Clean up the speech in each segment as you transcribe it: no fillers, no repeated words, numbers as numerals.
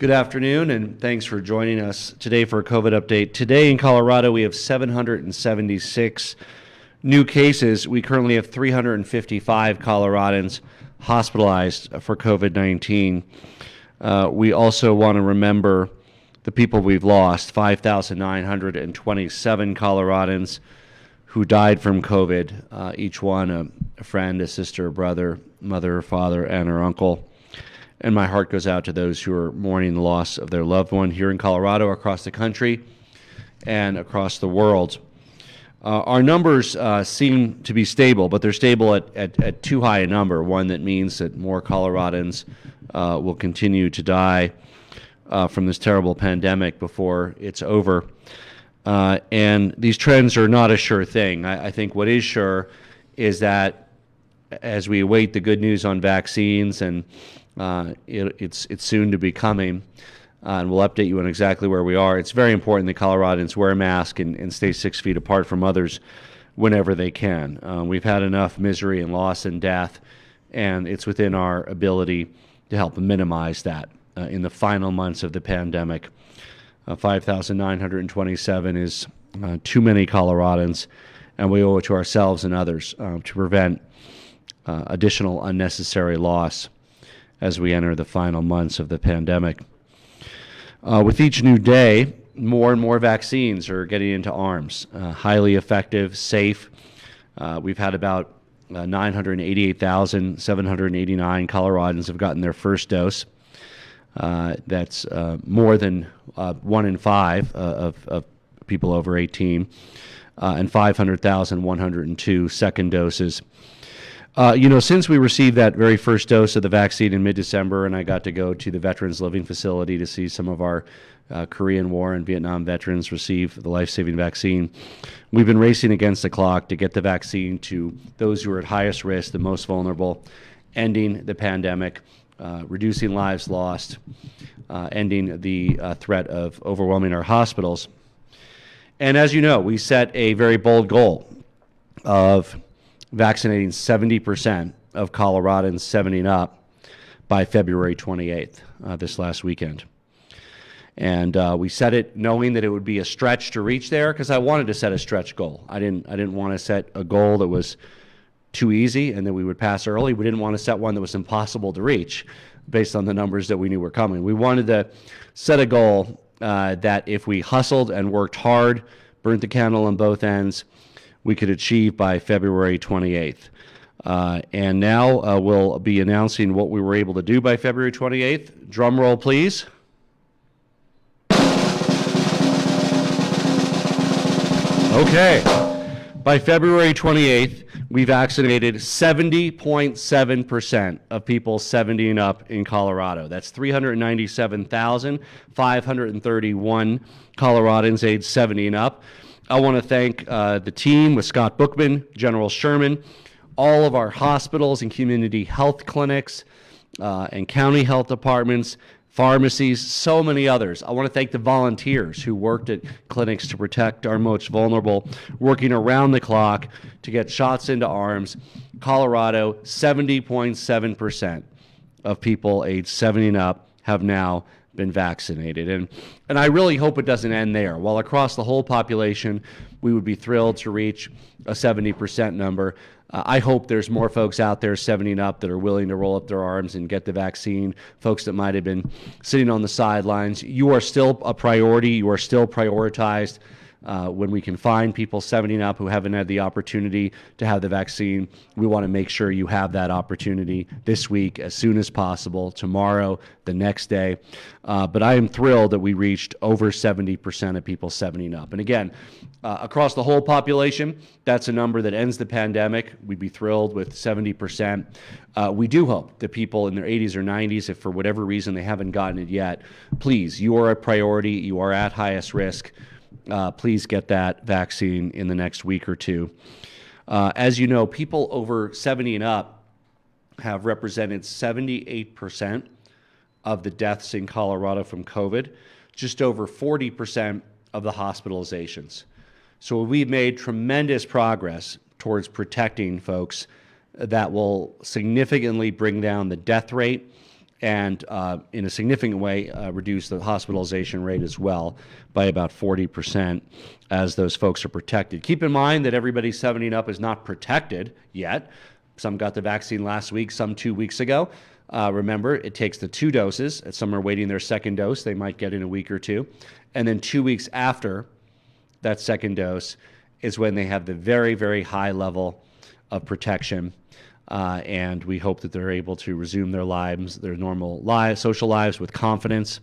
Good afternoon, and thanks for joining us today for a COVID update. Today in Colorado, we have 776 new cases. We currently have 355 Coloradans hospitalized for COVID-19. We also want to remember the people we've lost, 5,927 Coloradans who died from COVID, each one a friend, a sister, a brother, mother, father, and or uncle. And my heart goes out to those who are mourning the loss of their loved one here in Colorado, across the country, and across the world. Our numbers seem to be stable, but they're stable at too high a number, one that means that more Coloradans will continue to die from this terrible pandemic before it's over. And these trends are not a sure thing. I think what is sure is that as we await the good news on vaccines, and it's soon to be coming, and we'll update you on exactly where we are. It's very important that Coloradans wear a mask and stay 6 feet apart from others whenever they can. We've had enough misery and loss and death, and it's within our ability to help minimize that in the final months of the pandemic. 5,927 is too many Coloradans, and we owe it to ourselves and others to prevent additional unnecessary loss as we enter the final months of the pandemic. With each new day, more and more vaccines are getting into arms. Highly effective, safe. We've had about 988,789 Coloradans have gotten their first dose. That's more than 1 in 5 of people over 18, and 500,102 second doses. Since we received that very first dose of the vaccine in mid-December, and I got to go to the Veterans Living Facility to see some of our Korean War and Vietnam veterans receive the life-saving vaccine, we've been racing against the clock to get the vaccine to those who are at highest risk, the most vulnerable, ending the pandemic, reducing lives lost, ending the threat of overwhelming our hospitals. And as you know, we set a very bold goal of vaccinating 70% of Coloradans 70 and up by February 28th, this last weekend. And we set it knowing that it would be a stretch to reach there, because I wanted to set a stretch goal. I didn't want to set a goal that was too easy and that we would pass early. We didn't want to set one that was impossible to reach based on the numbers that we knew were coming. We wanted to set a goal that if we hustled and worked hard, burnt the candle on both ends, we could achieve by February 28th. And now we'll be announcing what we were able to do by February 28th. Drum roll, please. Okay. By February 28th, we vaccinated 70.7% of people 70 and up in Colorado. That's 397,531 Coloradans aged 70 and up. I want to thank the team with Scott Bookman, General Sherman, all of our hospitals and community health clinics and county health departments, pharmacies, so many others. I want to thank the volunteers who worked at clinics to protect our most vulnerable, working around the clock to get shots into arms. Colorado, 70.7% of people aged 70 and up have now been vaccinated. And I really hope it doesn't end there. While across the whole population, we would be thrilled to reach a 70% number. I hope there's more folks out there 70 and up that are willing to roll up their arms and get the vaccine, folks that might have been sitting on the sidelines. You are still a priority. You are still prioritized. When we can find people 70 and up who haven't had the opportunity to have the vaccine, we want to make sure you have that opportunity this week, as soon as possible, tomorrow, the next day. But I am thrilled that we reached over 70% of people 70 and up. And again, across the whole population, that's a number that ends the pandemic. We'd be thrilled with 70%. We do hope that people in their 80s or 90s, if for whatever reason they haven't gotten it yet, please, you are a priority. You are at highest risk. Please get that vaccine in the next week or two. As you know, people over 70 and up have represented 78% of the deaths in Colorado from COVID, just over 40% of the hospitalizations. So we've made tremendous progress towards protecting folks that will significantly bring down the death rate and in a significant way reduce the hospitalization rate as well by about 40% as those folks are protected. Keep in mind that everybody 70 and up is not protected yet. Some got the vaccine last week, some 2 weeks ago. Remember, it takes the 2 doses. Some are waiting their second dose. They might get in a week or 2. And then 2 weeks after that second dose is when they have the very, very high level of protection. And we hope that they're able to resume their lives, their normal lives, social lives with confidence,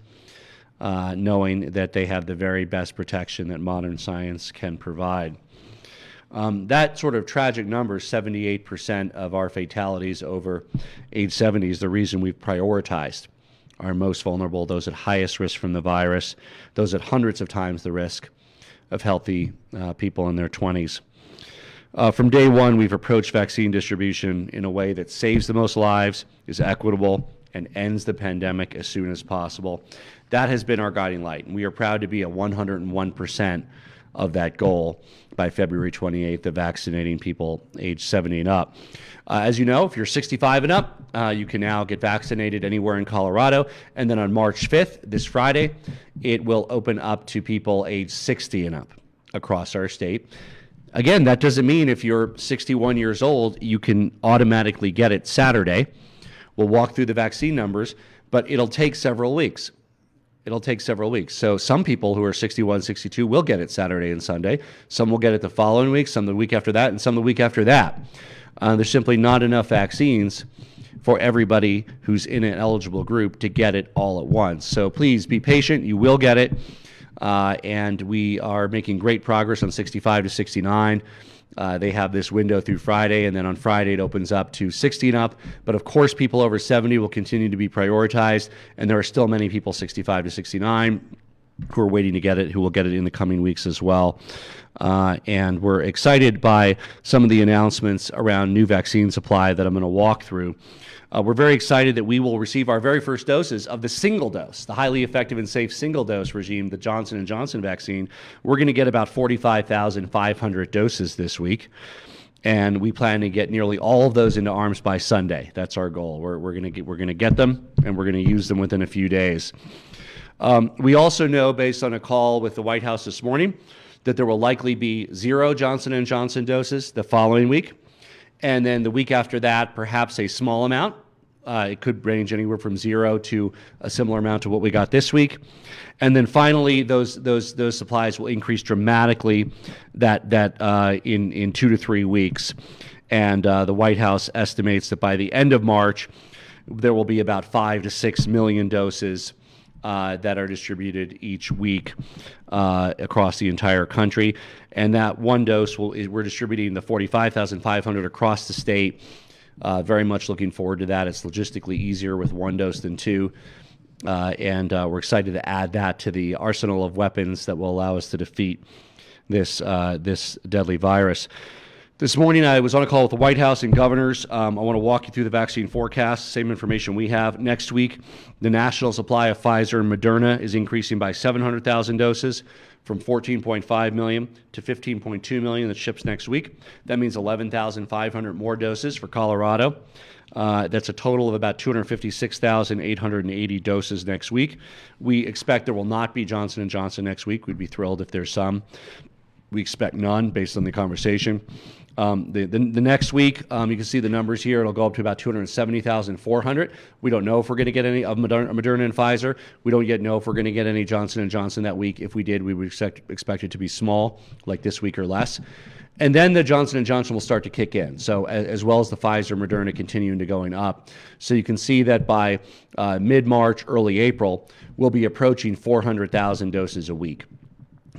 knowing that they have the very best protection that modern science can provide. That sort of tragic number, 78% of our fatalities over age 70, is the reason we've prioritized our most vulnerable, those at highest risk from the virus, those at hundreds of times the risk of healthy people in their 20s. From day one, we've approached vaccine distribution in a way that saves the most lives, is equitable, and ends the pandemic as soon as possible. That has been our guiding light, and we are proud to be at 101% of that goal by February 28th of vaccinating people age 70 and up. As you know, if you're 65 and up, you can now get vaccinated anywhere in Colorado. And then on March 5th, this Friday, it will open up to people age 60 and up across our state. Again, that doesn't mean if you're 61 years old, you can automatically get it Saturday. We'll walk through the vaccine numbers, but it'll take several weeks. So some people who are 61, 62 will get it Saturday and Sunday. Some will get it the following week, some the week after that, and some the week after that. There's simply not enough vaccines for everybody who's in an eligible group to get it all at once. So please be patient. You will get it. And we are making great progress on 65 to 69. They have this window through Friday, and then on Friday it opens up to 60 and up. But of course, people over 70 will continue to be prioritized, and there are still many people 65 to 69 who are waiting to get it, who will get it in the coming weeks as well. And we're excited by some of the announcements around new vaccine supply that I'm going to walk through. We're very excited that we will receive our very first doses of the single dose, the highly effective and safe single dose regime, the Johnson & Johnson vaccine. We're going to get about 45,500 doses this week, and we plan to get nearly all of those into arms by Sunday. That's our goal. We're going to get them, and we're going to use them within a few days. We also know, based on a call with the White House this morning, that there will likely be 0 Johnson & Johnson doses the following week. And then the week after that, perhaps a small amount. It could range anywhere from 0 to a similar amount to what we got this week. And then finally, those supplies will increase dramatically in 2 to 3 weeks. And the White House estimates that by the end of March, there will be about 5 to 6 million doses that are distributed each week across the entire country. And that one dose, we're distributing the 45,500 across the state. Very much looking forward to that. It's logistically easier with one dose than 2. And we're excited to add that to the arsenal of weapons that will allow us to defeat this deadly virus. This morning, I was on a call with the White House and governors. I want to walk you through the vaccine forecast, same information we have. Next week, the national supply of Pfizer and Moderna is increasing by 700,000 doses from 14.5 million to 15.2 million that ships next week. That means 11,500 more doses for Colorado. That's a total of about 256,880 doses next week. We expect there will not be Johnson & Johnson next week. We'd be thrilled if there's some. We expect none based on the conversation. The next week, you can see the numbers here. It'll go up to about 270,400. We don't know if we're going to get any of Moderna and Pfizer. We don't yet know if we're going to get any Johnson & Johnson that week. If we did, we would expect it to be small, like this week or less. And then the Johnson & Johnson will start to kick in, so as well as the Pfizer, Moderna continuing to going up. So you can see that by mid-March, early April, we'll be approaching 400,000 doses a week.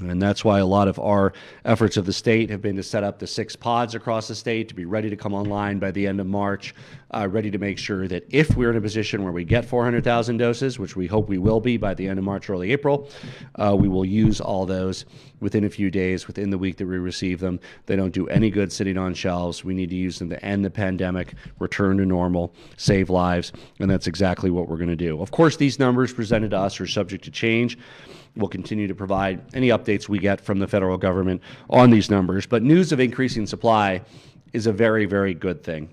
And that's why a lot of our efforts of the state have been to set up the 6 pods across the state to be ready to come online by the end of March, ready to make sure that if we're in a position where we get 400,000 doses, which we hope we will be by the end of March, early April, we will use all those within a few days, within the week that we receive them. They don't do any good sitting on shelves. We need to use them to end the pandemic, return to normal, save lives, and that's exactly what we're going to do. Of course, these numbers presented to us are subject to change. We'll continue to provide any updates we get from the federal government on these numbers. But news of increasing supply is a very, very good thing.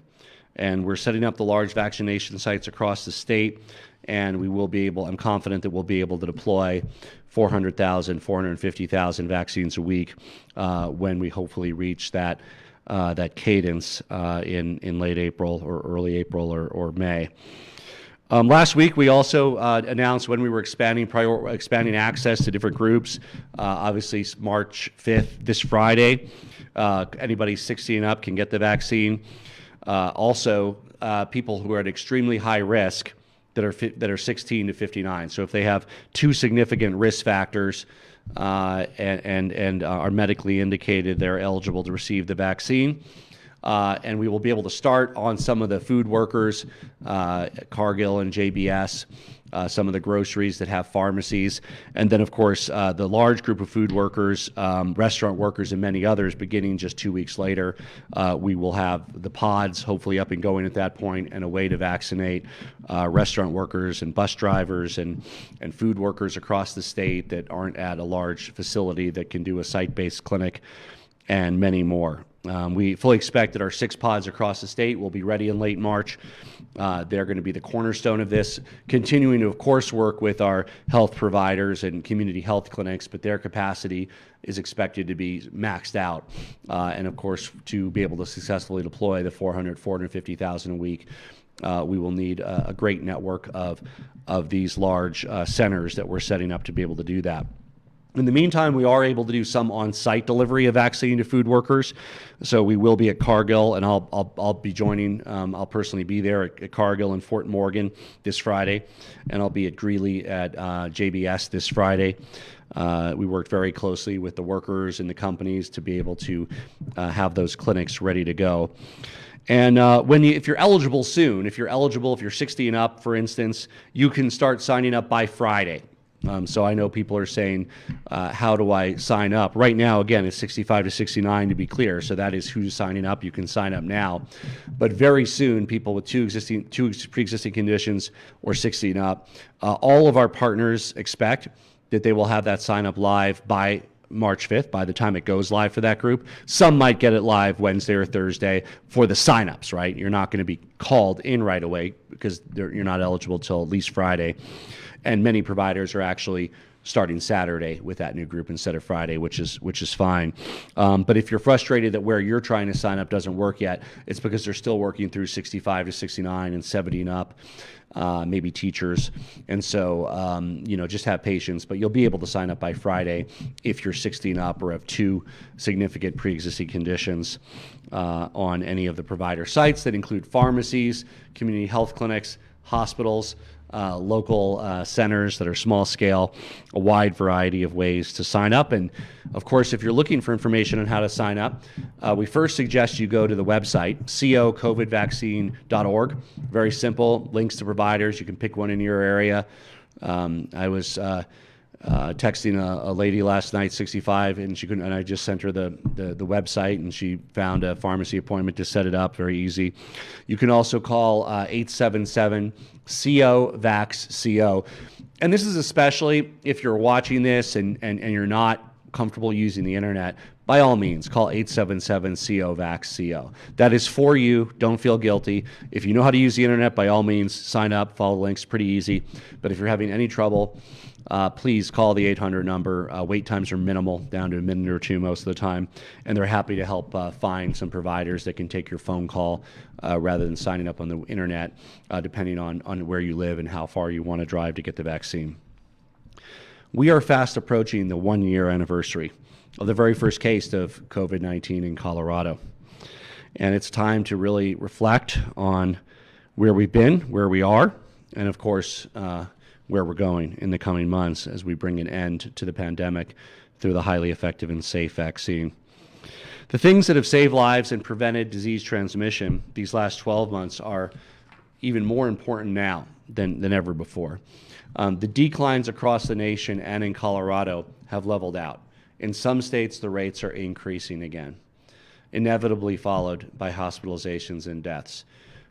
And we're setting up the large vaccination sites across the state. and I'm confident that we'll be able to deploy 400,000, 450,000 vaccines a week when we hopefully reach that cadence in late April or early April or May. Last week, we also announced when we were expanding access to different groups. Obviously, March 5th, this Friday, anybody 60 and up can get the vaccine. Also, people who are at extremely high risk that are 16 to 59. So if they have two significant risk factors and are medically indicated, they're eligible to receive the vaccine. And we will be able to start on some of the food workers, Cargill and JBS, some of the groceries that have pharmacies, and then, of course, the large group of food workers, restaurant workers, and many others beginning just 2 weeks later. We will have the pods hopefully up and going at that point and a way to vaccinate restaurant workers and bus drivers and food workers across the state that aren't at a large facility that can do a site-based clinic, and many more. We fully expect that our 6 pods across the state will be ready in late March. They're going to be the cornerstone of this, continuing to, of course, work with our health providers and community health clinics, but their capacity is expected to be maxed out. And, of course, to be able to successfully deploy the 450,000 a week, we will need a great network of these large centers that we're setting up to be able to do that. In the meantime, we are able to do some on-site delivery of vaccine to food workers. So we will be at Cargill, and I'll be joining. I'll personally be there at Cargill and Fort Morgan this Friday, and I'll be at Greeley at JBS this Friday. We worked very closely with the workers and the companies to be able to have those clinics ready to go. And if you're eligible soon, if you're 60 and up, for instance, you can start signing up by Friday. So I know people are saying, how do I sign up? Right now, again, it's 65 to 69 to be clear. So that is who's signing up. You can sign up now. But very soon, people with two pre-existing conditions or 60 and up, all of our partners expect that they will have that sign up live by March 5th, by the time it goes live for that group. Some might get it live Wednesday or Thursday for the signups, right? You're not going to be called in right away because you're not eligible till at least Friday. And many providers are actually starting Saturday with that new group instead of Friday, which is fine. But if you're frustrated that where you're trying to sign up doesn't work yet, it's because they're still working through 65 to 69 and 70 and up, maybe teachers. And so, just have patience. But you'll be able to sign up by Friday if you're 60 and up or have two significant pre-existing conditions on any of the provider sites that include pharmacies, community health clinics, hospitals, local centers that are small scale, a wide variety of ways to sign up. And of course, if you're looking for information on how to sign up, we first suggest you go to the website, covidvaccine.org. Very simple, links to providers. You can pick one in your area. I was texting a lady last night, 65, and she couldn't. And I just sent her the website, and she found a pharmacy appointment to set it up. Very easy. You can also call 877-CO-VAX-CO, and this is especially if you're watching this and you're not comfortable using the internet. By all means, call 877-CO-VAX-CO. That is for you. Don't feel guilty. If you know how to use the internet, by all means, sign up. Follow the links. Pretty easy. But if you're having any trouble, please call the 800 number. Wait times are minimal, down to a minute or two most of the time, and they're happy to help find some providers that can take your phone call rather than signing up on the internet, depending on where you live and how far you want to drive to get the vaccine. We are fast approaching the 1-year anniversary of the very first case of COVID-19 in Colorado, and it's time to really reflect on where we've been, where we are, and of course, where we're going in the coming months as we bring an end to the pandemic through the highly effective and safe vaccine. The things that have saved lives and prevented disease transmission these last 12 months are even more important now than ever before. The declines across the nation and in Colorado have leveled out. In some states, the rates are increasing again, inevitably followed by hospitalizations and deaths.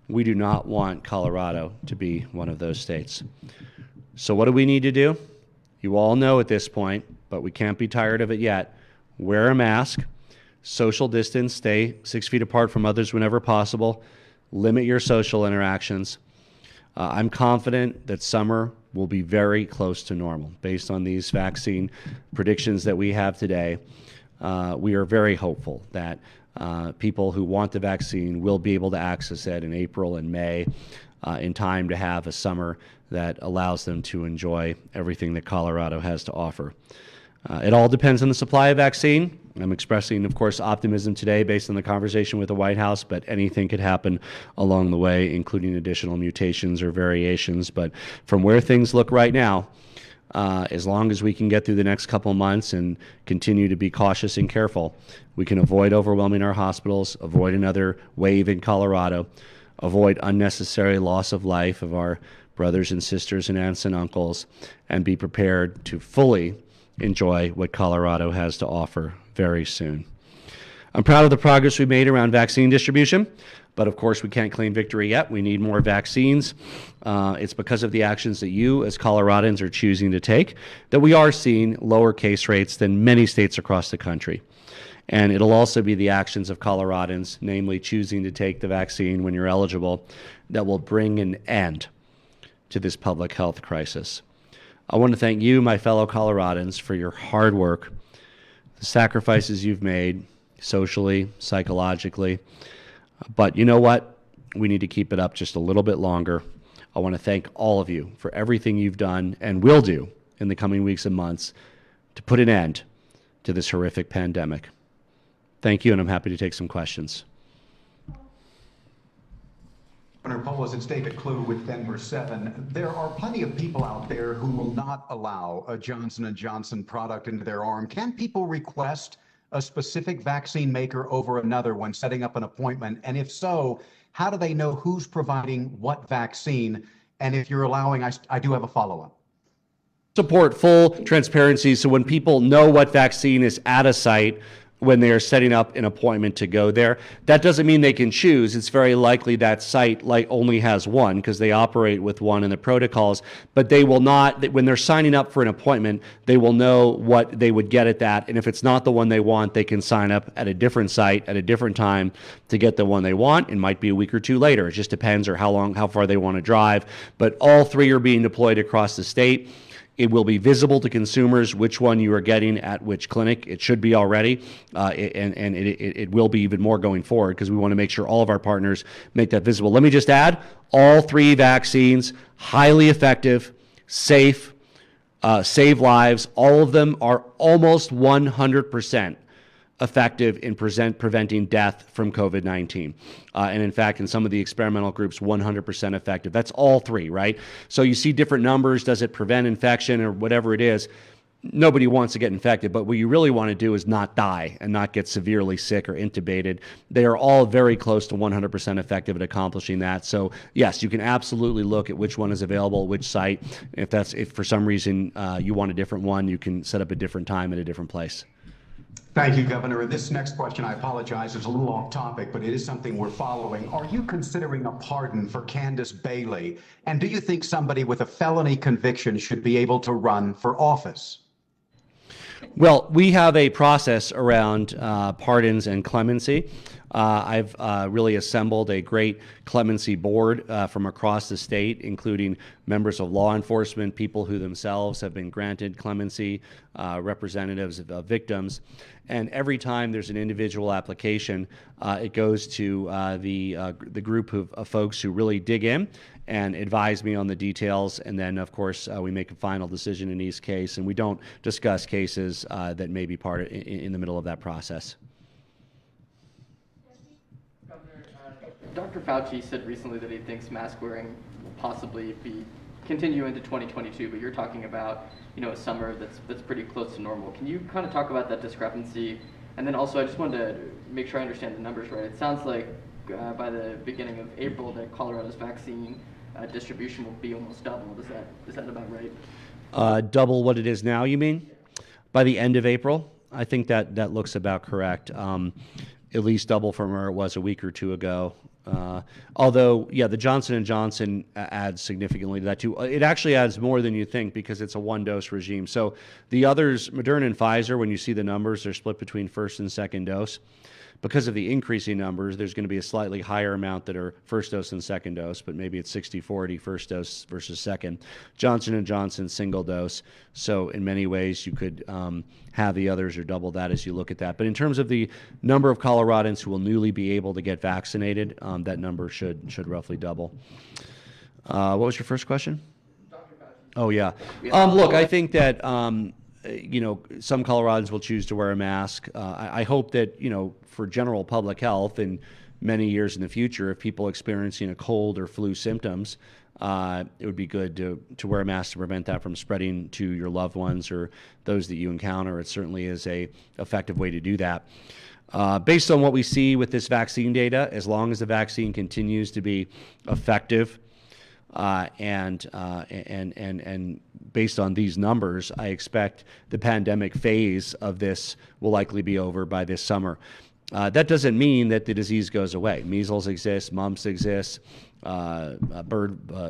We do not want Colorado to be one of those states. So what do we need to do? You all know at this point, but we can't be tired of it yet. Wear a mask, social distance, stay 6 feet apart from others whenever possible, limit your social interactions. I'm confident that summer will be very close to normal based on these vaccine predictions that we have today. We are very hopeful that people who want the vaccine will be able to access it in April and May in time to have a summer that allows them to enjoy everything that Colorado has to offer. It all depends on the supply of vaccine. I'm expressing, of course, optimism today based on the conversation with the White House, but anything could happen along the way, including additional mutations or variations. But from where things look right now, as long as we can get through the next couple of months and continue to be cautious and careful, we can avoid overwhelming our hospitals, avoid another wave in Colorado, avoid unnecessary loss of life of our brothers and sisters and aunts and uncles, and be prepared to fully enjoy what Colorado has to offer very soon. I'm proud of the progress we made around vaccine distribution, but of course we can't claim victory yet. We need more vaccines. It's because of the actions that you as Coloradans are choosing to take that we are seeing lower case rates than many states across the country. And it'll also be the actions of Coloradans, namely choosing to take the vaccine when you're eligible, that will bring an end to this public health crisis. I want to thank you, my fellow Coloradans, for your hard work, the sacrifices you've made socially, psychologically. But you know what? We need to keep it up just a little bit longer. I want to thank all of you for everything you've done and will do in the coming weeks and months to put an end to this horrific pandemic. Thank you, and I'm happy to take some questions. Governor Polis, it's David Clue with Denver 7. There are plenty of people out there who will not allow a Johnson & Johnson product into their arm. Can people request a specific vaccine maker over another when setting up an appointment? And if so, how do they know who's providing what vaccine? And if you're allowing, I do have a follow-up. Support full transparency so when people know what vaccine is at a site, when they are setting up an appointment to go there. That doesn't mean they can choose. It's very likely that site only has one because they operate with one in the protocols, but they will not, when they're signing up for an appointment, they will know what they would get at that. And if it's not the one they want, they can sign up at a different site at a different time to get the one they want. It might be a week or two later. It just depends on how far they want to drive. But all three are being deployed across the state. It will be visible to consumers which one you are getting at which clinic. It should be already, and it will be even more going forward because we want to make sure all of our partners make that visible. Let me just add, all three vaccines, highly effective, safe, save lives. All of them are almost 100% effective in preventing death from COVID-19. And in fact, in some of the experimental groups, 100% effective. That's all three, right? So you see different numbers. Does it prevent infection or whatever it is? Nobody wants to get infected, but what you really want to do is not die and not get severely sick or intubated. They are all very close to 100% effective at accomplishing that. So yes, you can absolutely look at which one is available, which site. If for some reason you want a different one, you can set up a different time at a different place. Thank you, Governor. This next question, I apologize, is a little off topic, but it is something we're following. Are you considering a pardon for Candace Bailey? And do you think somebody with a felony conviction should be able to run for office? Well, we have a process around pardons and clemency. I've really assembled a great clemency board from across the state, including members of law enforcement, people who themselves have been granted clemency, representatives of victims. And every time there's an individual application, it goes to the group of folks who really dig in and advise me on the details. And then, of course, we make a final decision in each case. And we don't discuss cases that may be part in the middle of that process. Dr. Fauci said recently that he thinks mask wearing will possibly continue into 2022, but you're talking about, a summer that's pretty close to normal. Can you kind of talk about that discrepancy? And then also, I just wanted to make sure I understand the numbers right. It sounds like by the beginning of April that Colorado's vaccine distribution will be almost double. Is that about right? Double what it is now, you mean? By the end of April? I think that looks about correct. At least double from where it was a week or two ago. Although, yeah, the Johnson & Johnson adds significantly to that too. It actually adds more than you think because it's a one-dose regime. So the others, Moderna and Pfizer, when you see the numbers, they're split between first and second dose. because of the increasing numbers, there's going to be a slightly higher amount that are first dose and second dose, but maybe it's 60-40 first dose versus second. Johnson & Johnson single dose. So in many ways, you could have the others or double that as you look at that. But in terms of the number of Coloradans who will newly be able to get vaccinated, that number should roughly double. What was your first question? Oh, yeah. Look, I think that, some Coloradans will choose to wear a mask. I hope that, for general public health in many years in the future, if people experiencing a cold or flu symptoms, it would be good to wear a mask to prevent that from spreading to your loved ones or those that you encounter. It certainly is a effective way to do that. Based on what we see with this vaccine data, as long as the vaccine continues to be effective, and based on these numbers, I expect the pandemic phase of this will likely be over by this summer. That doesn't mean that the disease goes away. Measles exists, mumps exists,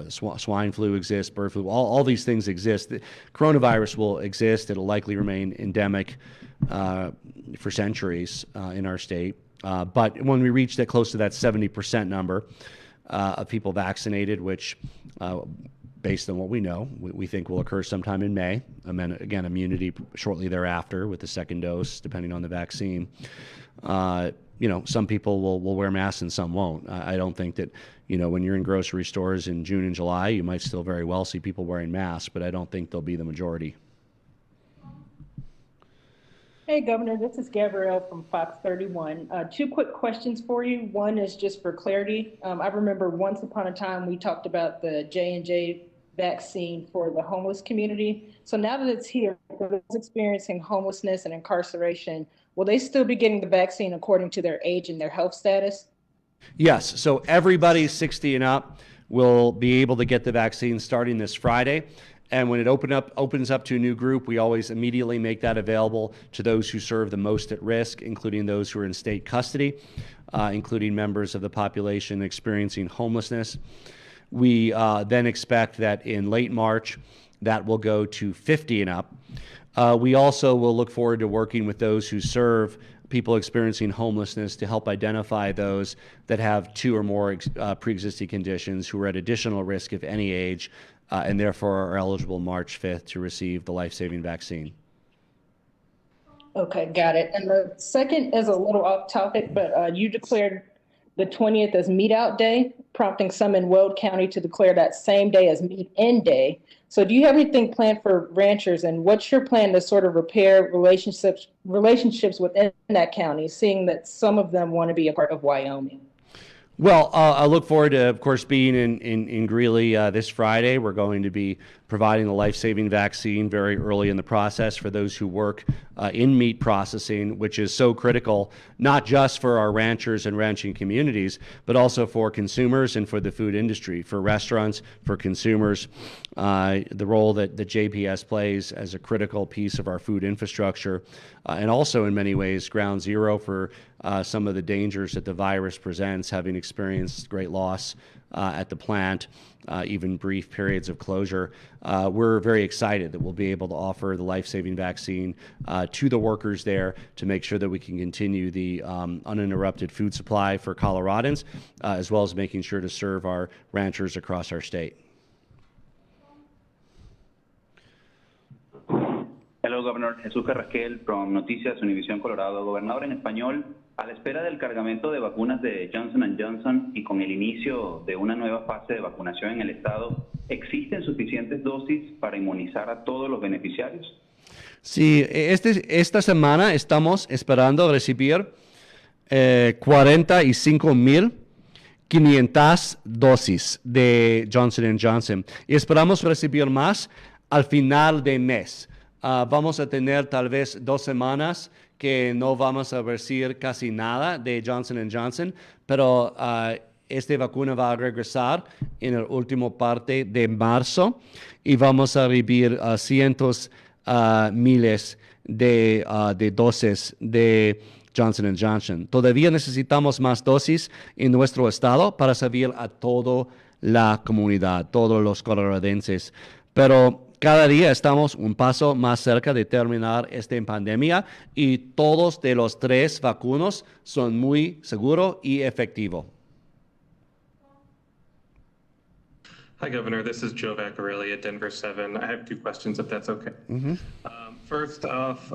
swine flu exists, bird flu, all these things exist. The coronavirus will exist. It'll likely remain endemic for centuries in our state. But when we reach that close to that 70% number, of people vaccinated, which, based on what we know, we think will occur sometime in May. And then, again, immunity shortly thereafter with the second dose, depending on the vaccine. Some people will wear masks and some won't. I don't think that, when you're in grocery stores in June and July, you might still very well see people wearing masks, but I don't think they'll be the majority. Hey, Governor, this is Gabrielle from Fox 31. Two quick questions for you. One is just for clarity. I remember once upon a time we talked about the J&J vaccine for the homeless community. So now that it's here, for those experiencing homelessness and incarceration, will they still be getting the vaccine according to their age and their health status? Yes. So everybody 60 and up will be able to get the vaccine starting this Friday. And when it opens up to a new group, we always immediately make that available to those who serve the most at risk, including those who are in state custody, including members of the population experiencing homelessness. We then expect that in late March, that will go to 50 and up. We also will look forward to working with those who serve people experiencing homelessness to help identify those that have 2 or more pre-existing conditions who are at additional risk of any age, and therefore are eligible March 5th to receive the life-saving vaccine. Okay, got it. And the second is a little off topic, but you declared the 20th as Meat Out Day, prompting some in Weld County to declare that same day as Meat In Day. So do you have anything planned for ranchers, and what's your plan to sort of repair relationships within that county, seeing that some of them want to be a part of Wyoming? Well, I look forward to, of course, being in Greeley this Friday. We're going to be providing the life-saving vaccine very early in the process for those who work in meat processing, which is so critical, not just for our ranchers and ranching communities, but also for consumers and for the food industry, for restaurants, for consumers. The role that the JPS plays as a critical piece of our food infrastructure, and also in many ways ground zero for some of the dangers that the virus presents, having experienced great loss at the plant, even brief periods of closure. We're very excited that we'll be able to offer the life-saving vaccine to the workers there to make sure that we can continue the uninterrupted food supply for Coloradans, as well as making sure to serve our ranchers across our state. Hello, Governor. Jesús Carrasquel from Noticias Univisión Colorado. Gobernador, en español, a la espera del cargamento de vacunas de Johnson & Johnson y con el inicio de una nueva fase de vacunación en el estado, ¿existen suficientes dosis para inmunizar a todos los beneficiarios? Sí, esta semana estamos esperando recibir 45,500 dosis de Johnson & Johnson y esperamos recibir más al final de mes. Vamos a tener tal vez 2 semanas que no vamos a recibir casi nada de Johnson & Johnson, pero esta vacuna va a regresar en la última parte de marzo y vamos a recibir cientos miles de dosis de Johnson & Johnson. Todavía necesitamos más dosis en nuestro estado para servir a toda la comunidad, todos los coloradenses. Pero cada día estamos un paso más cerca de terminar esta pandemia y todos de los 3 vacunos son muy seguros y efectivos. Hi, Governor. This is Joe Vaccarelli at Denver 7. I have 2 questions, if that's okay. First off,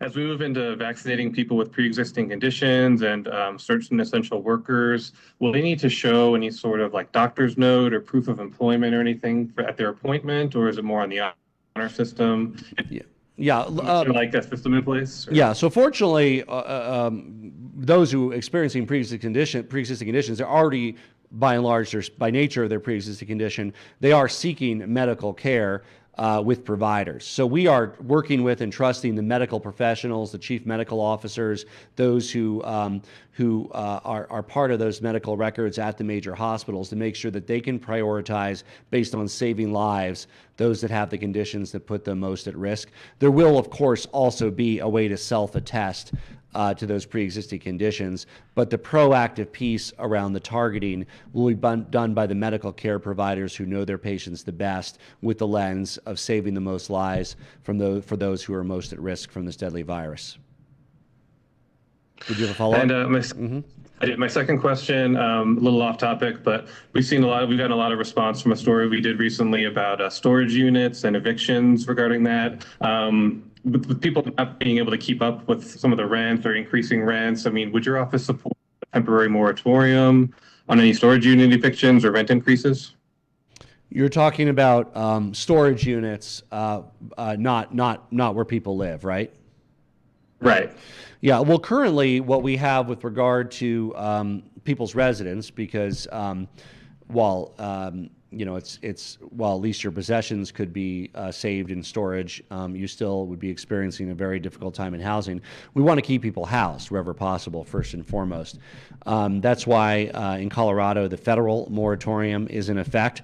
as we move into vaccinating people with pre-existing conditions and certain essential workers, will they need to show any sort of like doctor's note or proof of employment or anything at their appointment, or is it more on the honor system? Yeah. Like a system in place? Or? Yeah. So fortunately, those who are experiencing pre-existing conditions, they're already, by and large, by nature of their pre-existing condition, they are seeking medical care with providers. So we are working with and trusting the medical professionals, the chief medical officers, those who are part of those medical records at the major hospitals to make sure that they can prioritize based on saving lives those that have the conditions that put them most at risk. There will, of course, also be a way to self-attest to those pre-existing conditions, but the proactive piece around the targeting will be done by the medical care providers who know their patients the best, with the lens of saving the most lives for those who are most at risk from this deadly virus. Did you have a follow-up? And I did. My second question, a little off topic, but we've gotten a lot of response from a story we did recently about storage units and evictions regarding that. With people not being able to keep up with some of the rents or increasing rents, I mean, would your office support a temporary moratorium on any storage unit evictions or rent increases? You're talking about storage units, not where people live, right? Right. Yeah. Well, currently, what we have with regard to people's residence, because while while at least your possessions could be saved in storage, you still would be experiencing a very difficult time in housing. We want to keep people housed wherever possible, first and foremost. That's why in Colorado, the federal moratorium is in effect.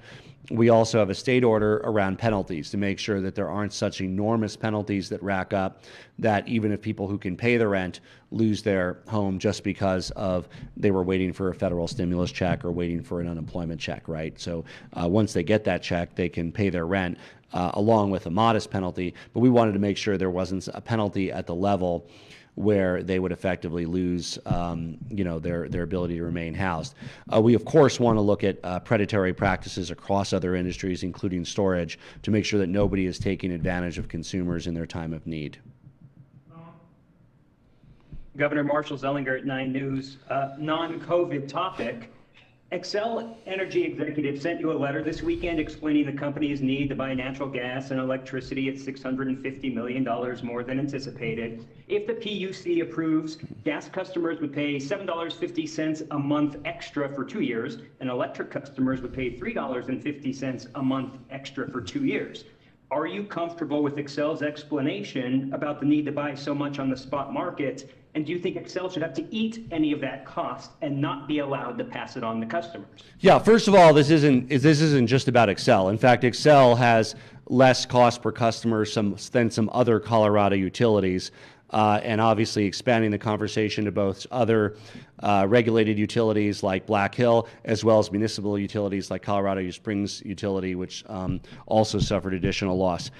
We also have a state order around penalties to make sure that there aren't such enormous penalties that rack up, that even if people who can pay the rent lose their home just because of they were waiting for a federal stimulus check or waiting for an unemployment check, right? So once they get that check, they can pay their rent along with a modest penalty. But we wanted to make sure there wasn't a penalty at the level where they would effectively lose, their ability to remain housed. We, of course, want to look at predatory practices across other industries, including storage, to make sure that nobody is taking advantage of consumers in their time of need. Governor Marshall Zellinger at 9 News. Non-COVID topic. Xcel Energy executive sent you a letter this weekend explaining the company's need to buy natural gas and electricity at $650 million more than anticipated. If the PUC approves, gas customers would pay $7.50 a month extra for 2 years, and electric customers would pay $3.50 a month extra for 2 years. Are you comfortable with Xcel's explanation about the need to buy so much on the spot market? And do you think Xcel should have to eat any of that cost and not be allowed to pass it on to customers? Yeah, first of all, this isn't just about Xcel. In fact, Xcel has less cost per customer than some other Colorado utilities. And obviously expanding the conversation to both other regulated utilities like Black Hill, as well as municipal utilities like Colorado Springs Utility, which also suffered additional loss.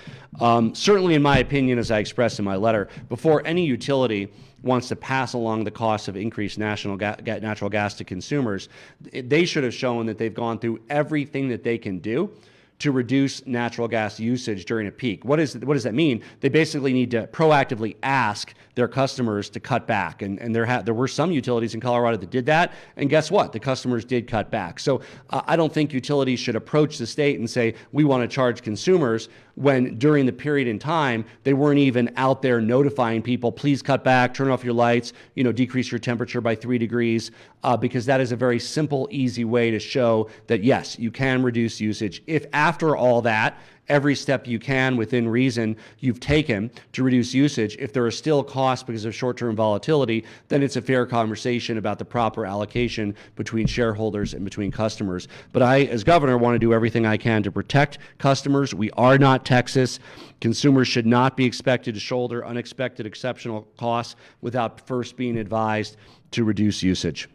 Certainly, in my opinion, as I expressed in my letter, before any utility wants to pass along the cost of increased natural gas to consumers, they should have shown that they've gone through everything that they can do to reduce natural gas usage during a peak. What does that mean? They basically need to proactively ask their customers to cut back. And there were some utilities in Colorado that did that. And guess what? The customers did cut back. So I don't think utilities should approach the state and say, we want to charge consumers, when during the period in time, they weren't even out there notifying people, please cut back, turn off your lights, decrease your temperature by 3 degrees, because that is a very simple, easy way to show that, yes, you can reduce usage. If after all that, every step you can within reason you've taken to reduce usage, if there are still costs because of short-term volatility, then it's a fair conversation about the proper allocation between shareholders and between customers. But I, as governor, want to do everything I can to protect customers. We are not Texas. Consumers should not be expected to shoulder unexpected exceptional costs without first being advised to reduce usage.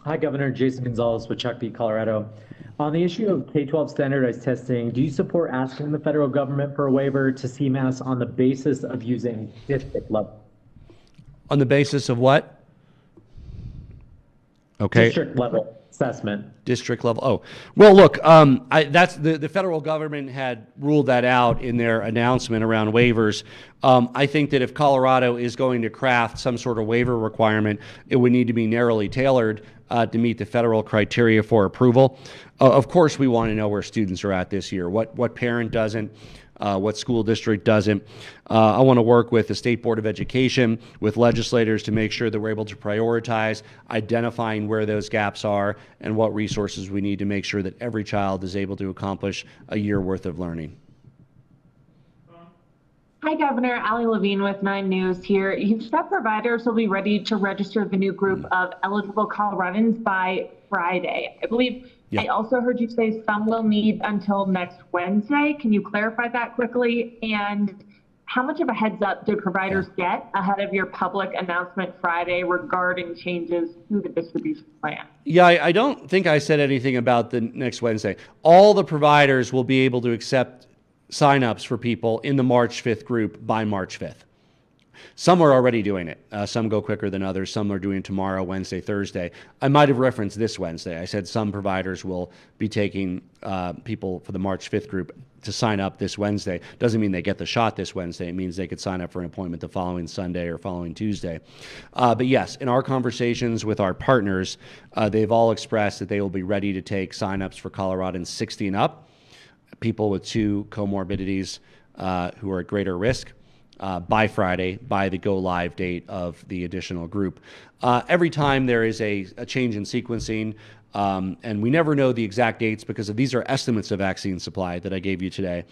Hi, Governor. Jason Gonzalez with Chuck Colorado. On the issue of K-12 standardized testing, do you support asking the federal government for a waiver to CMAS on the basis of using district level? On the basis of what? Okay. District level assessment. District level. Oh, well, look, that's the federal government had ruled that out in their announcement around waivers. I think that if Colorado is going to craft some sort of waiver requirement, it would need to be narrowly tailored to meet the federal criteria for approval. Of course, we want to know where students are at this year. What parent doesn't? What school district doesn't? I want to work with the State Board of Education, with legislators to make sure that we're able to prioritize identifying where those gaps are and what resources we need to make sure that every child is able to accomplish a year worth of learning. Hi, Governor. Allie Levine with 9 News here. You've said providers will be ready to register the new group of eligible Coloradans by Friday. I believe I also heard you say some will need until next Wednesday. Can you clarify that quickly? And how much of a heads up did providers get ahead of your public announcement Friday regarding changes to the distribution plan? Yeah, I don't think I said anything about the next Wednesday. All the providers will be able to accept signups for people in the March 5th group by March 5th. Some are already doing it. Some go quicker than others. Some are doing tomorrow, Wednesday, Thursday. I might have referenced this Wednesday. I said some providers will be taking people for the March 5th group to sign up this Wednesday. Doesn't mean they get the shot this Wednesday. It means they could sign up for an appointment the following Sunday or following Tuesday. But yes, in our conversations with our partners, they've all expressed that they will be ready to take signups for Coloradans 60 and up, people with 2 comorbidities who are at greater risk, by Friday, by the go live date of the additional group. Every time there is a change in sequencing, and we never know the exact dates because these are estimates of vaccine supply that I gave you today.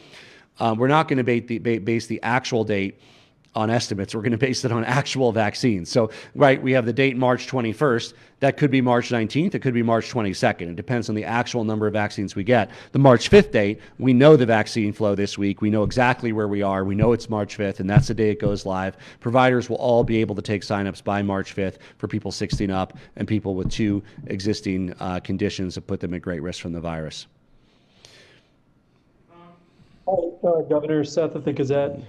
We're not going to base the actual date on estimates. We're going to base it on actual vaccines. So, right, we have the date March 21st. That could be March 19th. It could be March 22nd. It depends on the actual number of vaccines we get. The March 5th date, we know the vaccine flow this week. We know exactly where we are. We know it's March 5th, and that's the day it goes live. Providers will all be able to take signups by March 5th for people 60 and up and people with 2 existing conditions that put them at great risk from the virus. Hi, Governor Seth of the Gazette.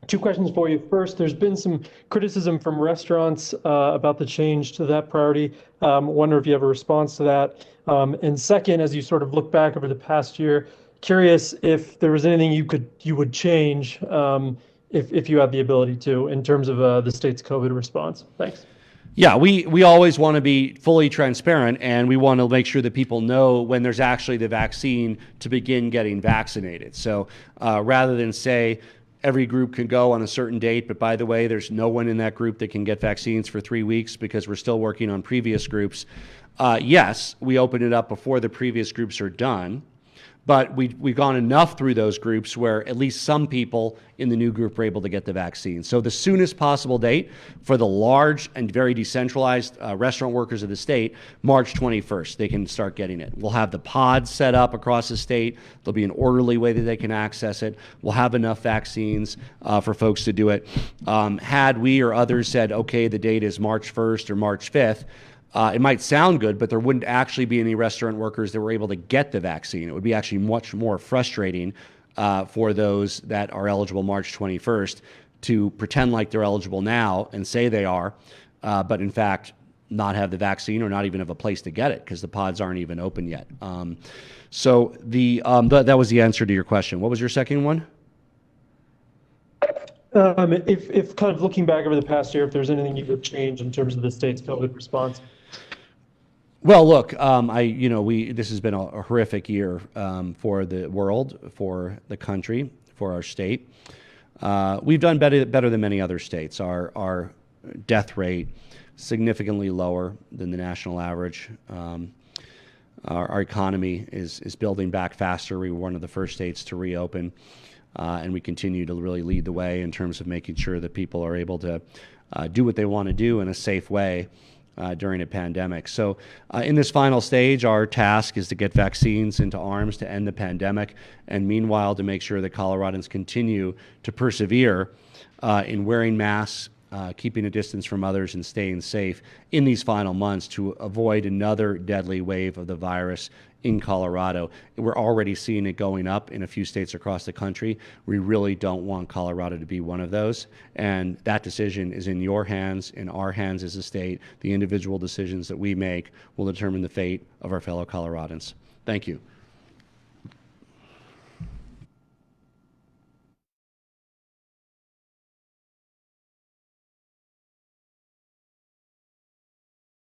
2 questions for you. First, there's been some criticism from restaurants about the change to that priority. Wonder if you have a response to that. And second, as you sort of look back over the past year, curious if there was anything you would change if you had the ability to in terms of the state's COVID response. Thanks. Yeah, we always want to be fully transparent, and we want to make sure that people know when there's actually the vaccine to begin getting vaccinated. So rather than say, every group can go on a certain date, but by the way, there's no one in that group that can get vaccines for 3 weeks because we're still working on previous groups. Yes, we open it up before the previous groups are done, but we've gone enough through those groups where at least some people in the new group are able to get the vaccine. So the soonest possible date for the large and very decentralized restaurant workers of the state, March 21st, they can start getting it. We'll have the pods set up across the state. There'll be an orderly way that they can access it. We'll have enough vaccines for folks to do it. Had we or others said, okay, the date is March 1st or March 5th, it might sound good, but there wouldn't actually be any restaurant workers that were able to get the vaccine. It would be actually much more frustrating for those that are eligible March 21st to pretend like they're eligible now and say they are, but in fact not have the vaccine or not even have a place to get it because the pods aren't even open yet. So that was the answer to your question. What was your second one? If kind of looking back over the past year, if there's anything you would change in terms of the state's COVID response. Well, look, this has been a horrific year for the world, for the country, for our state. We've done better than many other states. Our death rate significantly lower than the national average. Our economy is building back faster. We were one of the first states to reopen, and we continue to really lead the way in terms of making sure that people are able to do what they want to do in a safe way during a pandemic. So in this final stage, our task is to get vaccines into arms to end the pandemic, and meanwhile to make sure that Coloradans continue to persevere in wearing masks, keeping a distance from others and staying safe in these final months to avoid another deadly wave of the virus in Colorado. We're already seeing it going up in a few states across the country. We really don't want Colorado to be one of those. And that decision is in your hands, in our hands as a state. The individual decisions that we make will determine the fate of our fellow Coloradans. Thank you.